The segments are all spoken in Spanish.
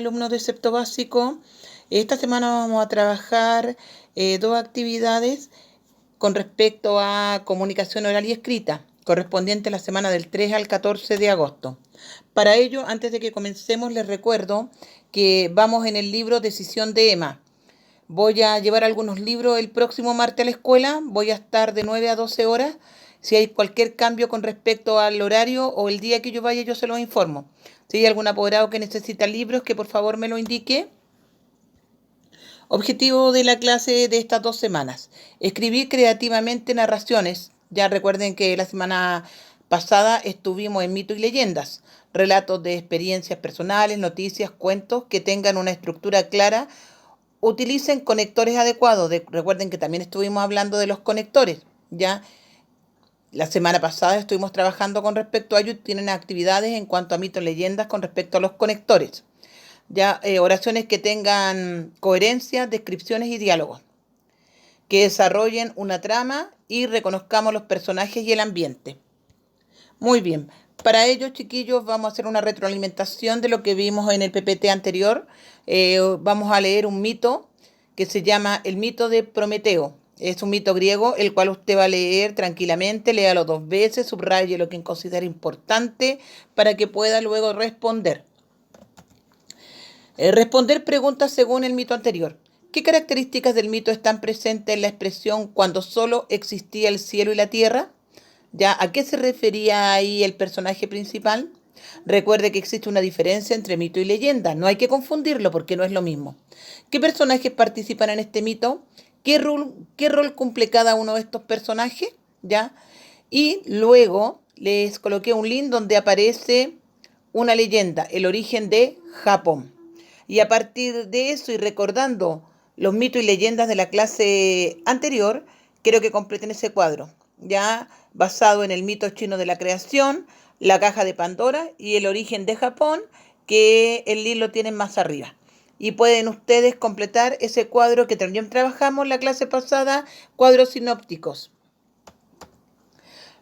Alumnos de sexto básico, esta semana vamos a trabajar dos actividades con respecto a comunicación oral y escrita, correspondiente a la semana del 3 al 14 de agosto. Para ello, antes de que comencemos, les recuerdo que vamos en el libro Decisión de Emma. Voy a llevar algunos libros el próximo martes a la escuela, voy a estar de 9 a 12 horas. Si hay cualquier cambio con respecto al horario o el día que yo vaya, yo se los informo. Si hay algún apoderado que necesita libros, que por favor me lo indique. Objetivo de la clase de estas 2 semanas: escribir creativamente narraciones. Ya recuerden que la semana pasada estuvimos en mito y leyendas, relatos de experiencias personales, noticias, cuentos que tengan una estructura clara. Utilicen conectores adecuados. Recuerden que también estuvimos hablando de los conectores. Ya la semana pasada estuvimos trabajando con respecto a ello. Tienen actividades en cuanto a mitos, leyendas con respecto a los conectores. Ya oraciones que tengan coherencia, descripciones y diálogos, que desarrollen una trama y reconozcamos los personajes y el ambiente. Muy bien. Para ello, chiquillos, vamos a hacer una retroalimentación de lo que vimos en el PPT anterior. Vamos a leer un mito que se llama el mito de Prometeo. Es un mito griego, el cual usted va a leer tranquilamente, léalo 2 veces, subraye lo que considera importante para que pueda luego responder. Responder preguntas según el mito anterior. ¿Qué características del mito están presentes en la expresión cuando solo existía el cielo y la tierra? ¿Ya? ¿A qué se refería ahí el personaje principal? Recuerde que existe una diferencia entre mito y leyenda. No hay que confundirlo porque no es lo mismo. ¿Qué personajes participan en este mito? ¿Qué rol cumple cada uno de estos personajes? ¿Ya? Y luego les coloqué un link donde aparece una leyenda, el origen de Japón. Y a partir de eso y recordando los mitos y leyendas de la clase anterior, quiero que completen ese cuadro, ya basado en el mito chino de la creación, la caja de Pandora y el origen de Japón, que el link lo tienen más arriba. Y pueden ustedes completar ese cuadro que también trabajamos la clase pasada, cuadros sinópticos.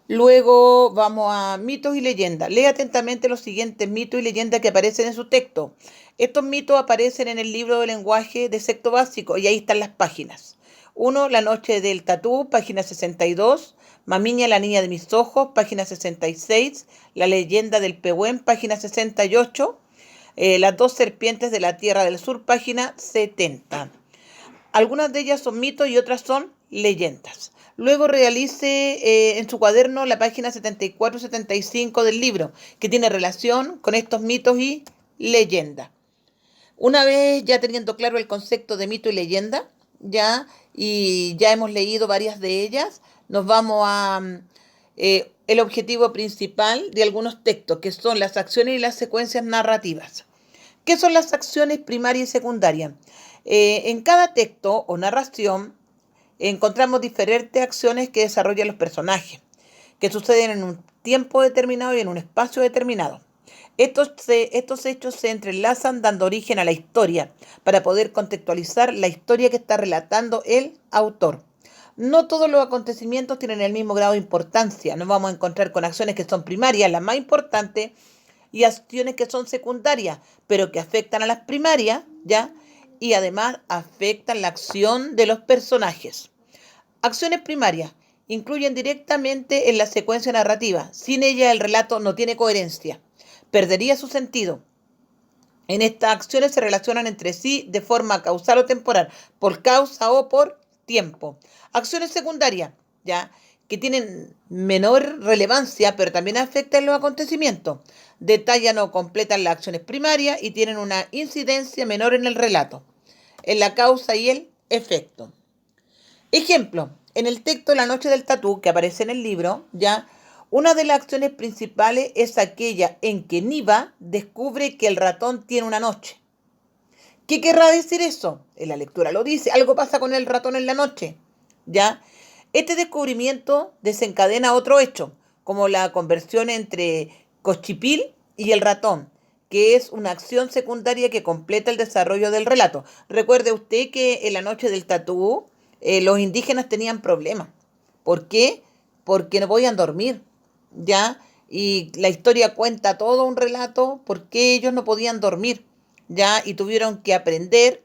Luego vamos a mitos y leyendas. Lea atentamente los siguientes mitos y leyendas que aparecen en su texto. Estos mitos aparecen en el libro de lenguaje de sexto básico y ahí están las páginas. 1. La noche del tatú, página 62. Mamiña, la niña de mis ojos, página 66. La leyenda del Pehuen, página 68. Las dos serpientes de la tierra del sur, página 70. Algunas de ellas son mitos y otras son leyendas. Luego realice en su cuaderno la página 74-75 del libro, que tiene relación con estos mitos y leyendas. Una vez ya teniendo claro el concepto de mito y leyenda, y ya hemos leído varias de ellas, nos vamos a el objetivo principal de algunos textos, que son las acciones y las secuencias narrativas. ¿Qué son las acciones primarias y secundarias? En cada texto o narración encontramos diferentes acciones que desarrollan los personajes, que suceden en un tiempo determinado y en un espacio determinado. Estos hechos se entrelazan dando origen a la historia para poder contextualizar la historia que está relatando el autor. No todos los acontecimientos tienen el mismo grado de importancia. Nos vamos a encontrar con acciones que son primarias, las más importantes, y acciones que son secundarias, pero que afectan a las primarias, ¿ya? Y además afectan la acción de los personajes. Acciones primarias incluyen directamente en la secuencia narrativa. Sin ella el relato no tiene coherencia, perdería su sentido. En estas acciones se relacionan entre sí de forma causal o temporal, por causa o por tiempo. Acciones secundarias, ¿ya? Que tienen menor relevancia, pero también afectan los acontecimientos. Detallan o completan las acciones primarias y tienen una incidencia menor en el relato, en la causa y el efecto. Ejemplo, en el texto La noche del tatú, que aparece en el libro, ya, una de las acciones principales es aquella en que Niva descubre que el ratón tiene una noche. ¿Qué querrá decir eso? En la lectura lo dice, algo pasa con el ratón en la noche, ¿ya? Este descubrimiento desencadena otro hecho, como la conversión entre Cochipil y el ratón, que es una acción secundaria que completa el desarrollo del relato. Recuerde usted que en la noche del tatú los indígenas tenían problemas. ¿Por qué? Porque no podían dormir, ¿ya? Y la historia cuenta todo un relato por qué ellos no podían dormir. ¿ya? Y tuvieron que aprender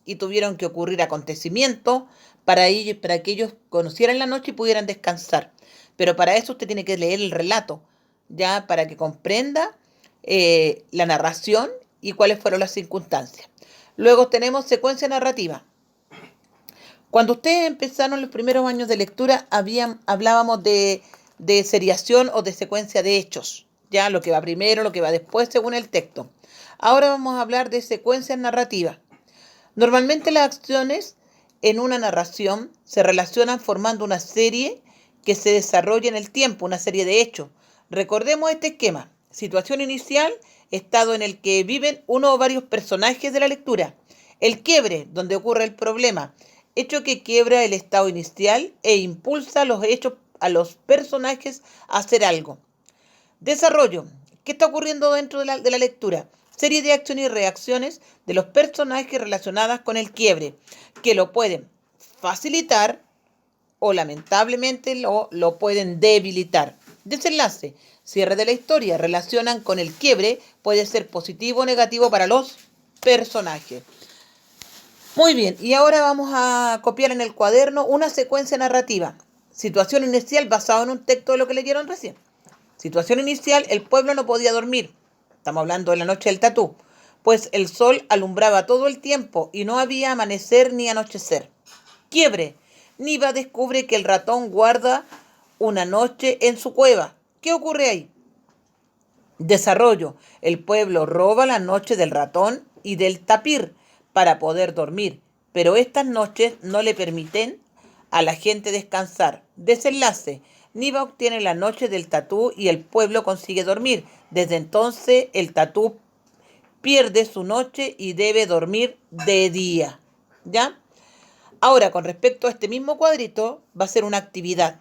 y tuvieron que ocurrir acontecimientos para que ellos conocieran la noche y pudieran descansar. Pero para eso usted tiene que leer el relato, ya para que comprenda la narración y cuáles fueron las circunstancias. Luego tenemos secuencia narrativa. Cuando ustedes empezaron los primeros años de lectura, hablábamos de seriación o de secuencia de hechos, ya lo que va primero, lo que va después, según el texto. Ahora vamos a hablar de secuencias narrativas. Normalmente las acciones en una narración se relacionan formando una serie que se desarrolla en el tiempo, una serie de hechos. Recordemos este esquema. Situación inicial, estado en el que viven uno o varios personajes de la lectura. El quiebre, donde ocurre el problema, hecho que quiebra el estado inicial e impulsa los hechos a los personajes a hacer algo. Desarrollo. ¿Qué está ocurriendo dentro de la lectura? Serie de acciones y reacciones de los personajes relacionadas con el quiebre, que lo pueden facilitar o lamentablemente lo pueden debilitar. Desenlace. Cierre de la historia. Relacionan con el quiebre. Puede ser positivo o negativo para los personajes. Muy bien, y ahora vamos a copiar en el cuaderno una secuencia narrativa. Situación inicial basada en un texto de lo que leyeron recién. Situación inicial, el pueblo no podía dormir. Estamos hablando de la noche del tatú. Pues el sol alumbraba todo el tiempo y no había amanecer ni anochecer. Quiebre. Niva descubre que el ratón guarda una noche en su cueva. ¿Qué ocurre ahí? Desarrollo. El pueblo roba la noche del ratón y del tapir para poder dormir, pero estas noches no le permiten a la gente descansar. Desenlace. Niva obtiene la noche del tatú y el pueblo consigue dormir. Desde entonces el tatú pierde su noche y debe dormir de día. ¿Ya? Ahora, con respecto a este mismo cuadrito, va a ser una actividad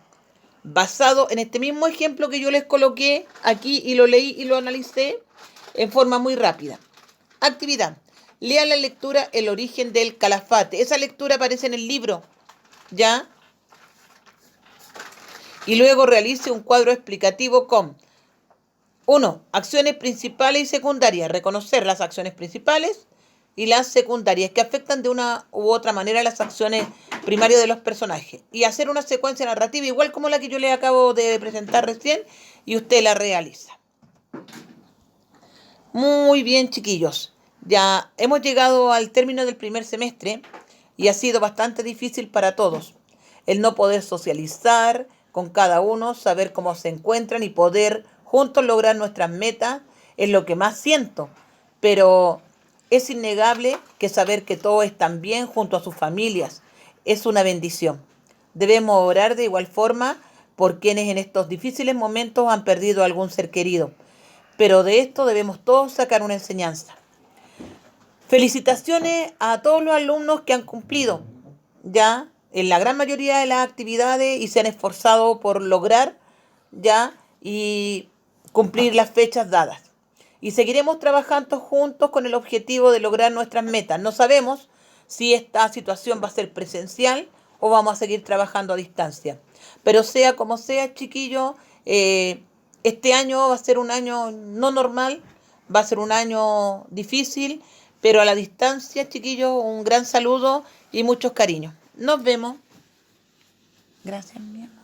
basado en este mismo ejemplo que yo les coloqué aquí y lo leí y lo analicé en forma muy rápida. Actividad. Lea la lectura El origen del calafate. Esa lectura aparece en el libro, ¿ya? Y luego realice un cuadro explicativo con 1. Acciones principales y secundarias. Reconocer las acciones principales y las secundarias que afectan de una u otra manera las acciones primarias de los personajes. Y hacer una secuencia narrativa igual como la que yo le acabo de presentar recién y usted la realiza. Muy bien, chiquillos. Ya hemos llegado al término del primer semestre y ha sido bastante difícil para todos. El no poder socializar con cada uno, saber cómo se encuentran y poder juntos lograr nuestras metas es lo que más siento. Pero es innegable que saber que todos están bien junto a sus familias es una bendición. Debemos orar de igual forma por quienes en estos difíciles momentos han perdido a algún ser querido. Pero de esto debemos todos sacar una enseñanza. Felicitaciones a todos los alumnos que han cumplido ya en la gran mayoría de las actividades y se han esforzado por lograr ya y cumplir las fechas dadas. Y seguiremos trabajando juntos con el objetivo de lograr nuestras metas. No sabemos si esta situación va a ser presencial o vamos a seguir trabajando a distancia. Pero sea como sea, chiquillos, este año va a ser un año no normal, va a ser un año difícil, pero a la distancia, chiquillos, un gran saludo y muchos cariños. Nos vemos. Gracias, mi amor.